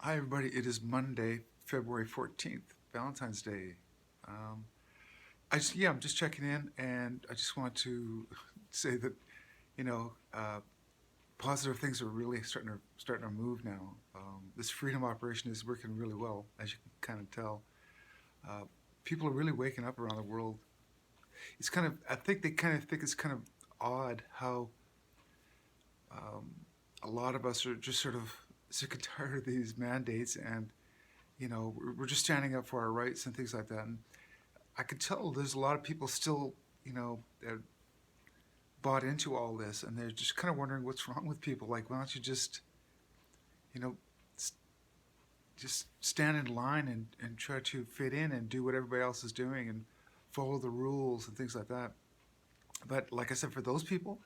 Hi, everybody. It is Monday, February 14th, Valentine's Day. Um, I'm just checking in, and I just want to say that, you know, uh, positive things are really starting to move now. This freedom operation is working really well, as you can kind of tell. Uh, People are really waking up around the world. I think they kind of think it's kind of odd how um, a lot of us are just sort of sick and tired of these mandates and we're just standing up for our rights and things like that. And I could tell there's a lot of people still, that bought into all this, and they're just kind of wondering what's wrong with people. Like, why don't you just, you know, just stand in line and try to fit in and do what everybody else is doing and follow the rules and things like that. But like I said, for those people,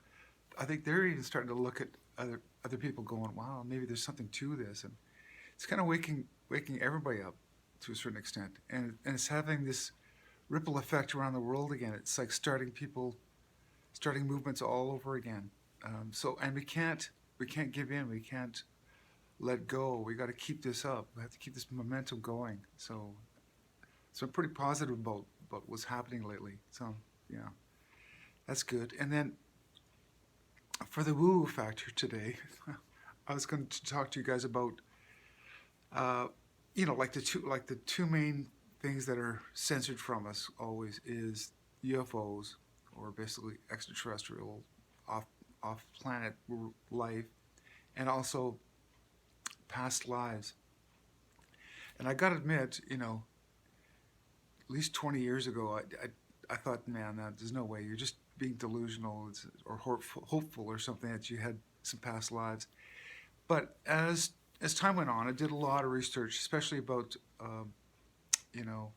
I think they're even starting to look at other people, going, "Wow, maybe there's something to this," and it's kind of waking everybody up to a certain extent, and it's having this ripple effect around the world again. It's like starting movements all over again. And we can't give in. We can't let go. We got to keep this up. We have to keep this momentum going. So I'm pretty positive about what's happening lately. So yeah, that's good. And then for the woo woo factor today, I was going to talk to you guys about uh, like the two main things that are censored from us always is UFOs, or basically extraterrestrial, off planet life, and also past lives. And I got to admit, at least 20 years ago, I thought, man, there's no way. You're just being delusional, or hopeful or something, that you had some past lives. But as time went on, I did a lot of research, especially about you know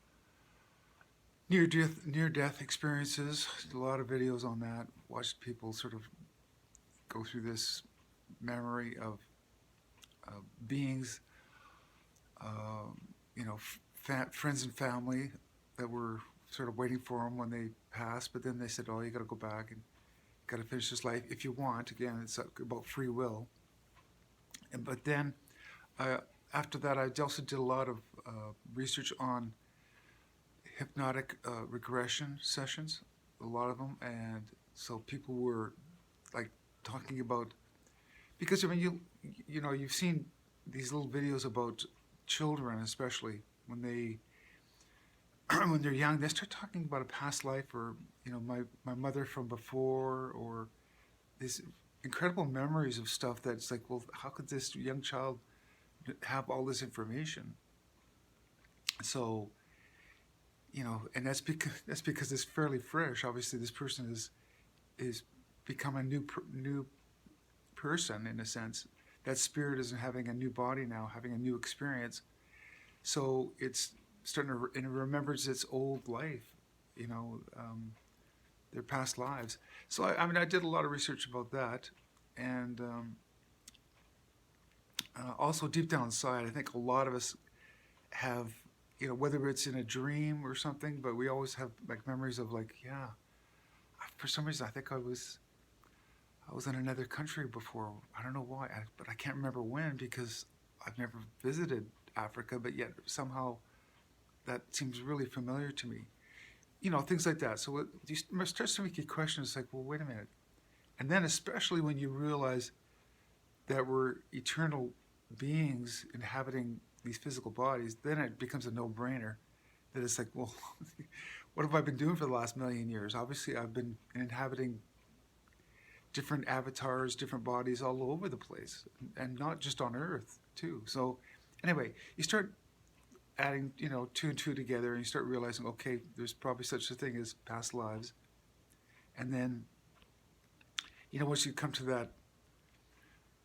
near death experiences. Did a lot of videos on that. Watched people sort of go through this memory of beings, um, friends and family that were sort of waiting for them when they passed. But then they said, "Oh, you got to go back and got to finish this life if you want." Again, it's about free will. But then uh, after that, I also did a lot of research on hypnotic regression sessions, a lot of them, and so people were like talking about, because I mean you've seen these little videos about children, especially when they when they're young, they start talking about a past life, or my mother from before, or these incredible memories of stuff that's like, well, how could this young child have all this information? So and that's because it's fairly fresh. Obviously, this person is become a new person in a sense. That spirit is having a new body now, having a new experience. So it's starting to, and it remembers its old life, you know, um, their past lives. So I mean, I did a lot of research about that, and also deep down inside, I think a lot of us have, whether it's in a dream or something, but we always have like memories of, like, yeah, for some reason I think I was in another country before. I don't know why, but I can't remember when, because I've never visited Africa, but yet somehow that seems really familiar to me. Things like that. So you start to make you question. It's like, well, wait a minute. And then, especially when you realize that we're eternal beings inhabiting these physical bodies, then it becomes a no-brainer. That it's like, well, what have I been doing for the last million years? Obviously, I've been inhabiting different avatars, different bodies all over the place, and not just on Earth too. So, anyway, you start adding, two and two together, and you start realizing, okay, there's probably such a thing as past lives. And then, once you come to that,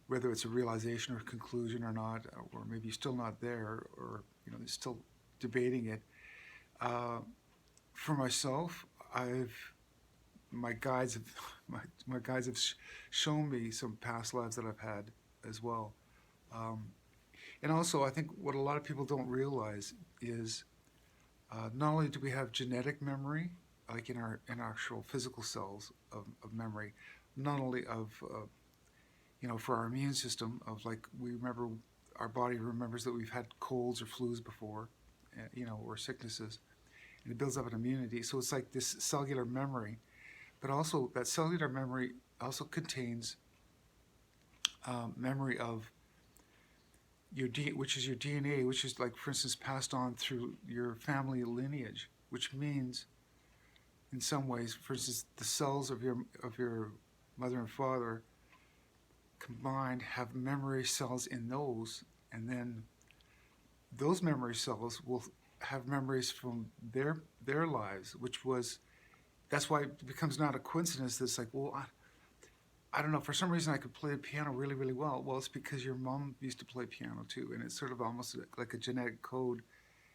whether it's a realization or conclusion or not, or maybe you're still not there, or you're still debating it. Uh, for myself, I've my guides have my guides have shown me some past lives that I've had as well. Um, and also, I think what a lot of people don't realize is, not only do we have genetic memory, like in our actual physical cells of memory, not only of for our immune system, of like, we remember our body remembers that we've had colds or flus before, or sicknesses, and it builds up an immunity. So it's like this cellular memory, but also that cellular memory also contains memory of which is your DNA, which is like, for instance, passed on through your family lineage, which means, in some ways, for instance, the cells of your mother and father combined have memory cells in those, and then those memory cells will have memories from their lives, which was that's why it becomes not a coincidence. That's like, well, I don't know. For some reason, I could play the piano really, really well. Well, it's because your mom used to play piano too, and it's sort of almost like a genetic code.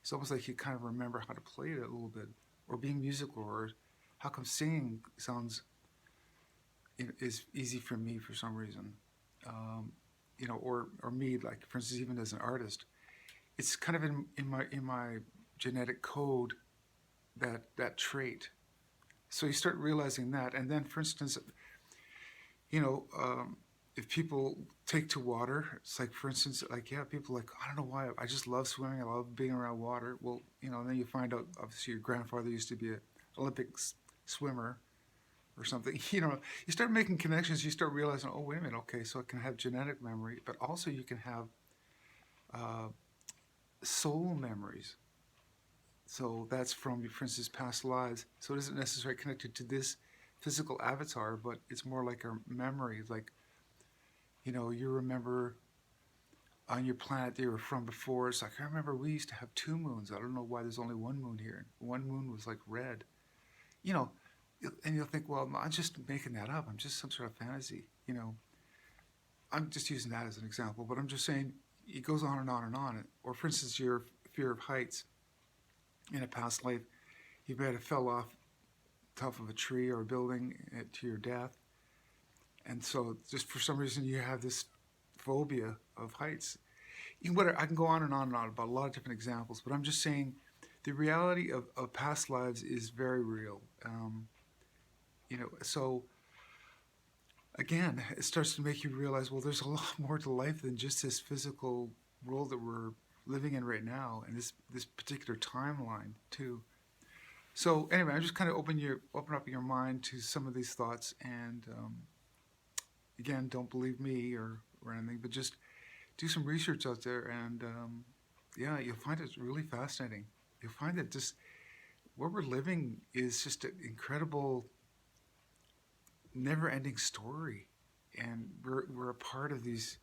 It's almost like you kind of remember how to play it a little bit, or being musical, or how come singing sounds is easy for me for some reason, or me, like, for instance, even as an artist, it's kind of in my genetic code, that trait. So you start realizing that, and then, for instance, you know, if people take to water, it's like, for instance, like, yeah, people like, I don't know why, I just love swimming, I love being around water. Well, and then you find out, obviously, your grandfather used to be an Olympic swimmer or something. You start making connections, you start realizing, oh, wait a minute, okay, so I can have genetic memory, but also you can have uh, soul memories. So that's from, for instance, past lives. So it isn't necessarily connected to this physical avatar, but it's more like a memory. Like, you remember on your planet that you were from before. It's like, I remember we used to have two moons. I don't know why there's only one moon here. One moon was like red. You know, and you'll think, well, I'm just making that up. I'm just some sort of fantasy. I'm just using that as an example, but I'm just saying it goes on and on and on. Or, for instance, your fear of heights in a past life, you might have fell off top of a tree or a building to your death, and so just for some reason you have this phobia of heights. I can go on and on and on about a lot of different examples, but I'm just saying the reality of past lives is very real. So again, it starts to make you realize, well, there's a lot more to life than just this physical world that we're living in right now, and this particular timeline too. So anyway, I'm just kind of open up your mind to some of these thoughts, and again, don't believe me or anything, but just do some research out there, and yeah, you'll find it really fascinating. You'll find that just where we're living is just an incredible, never-ending story, and we're a part of these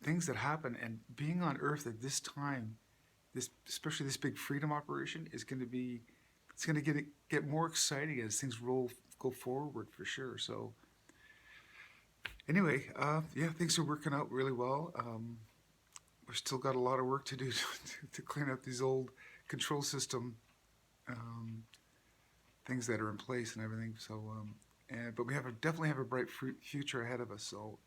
things that happen. And being on Earth at this time, especially this big freedom operation, is going to be it's going to get more exciting as things go forward for sure. So anyway, yeah, things are working out really well. We've still got a lot of work to do to clean up these old control system things that are in place and everything. So, but we definitely have a bright future ahead of us. So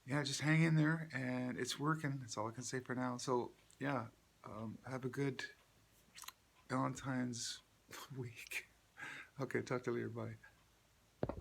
yeah, just hang in there, and it's working. That's all I can say for now. So yeah, have a good Valentine's week. Okay, talk to you later. Bye.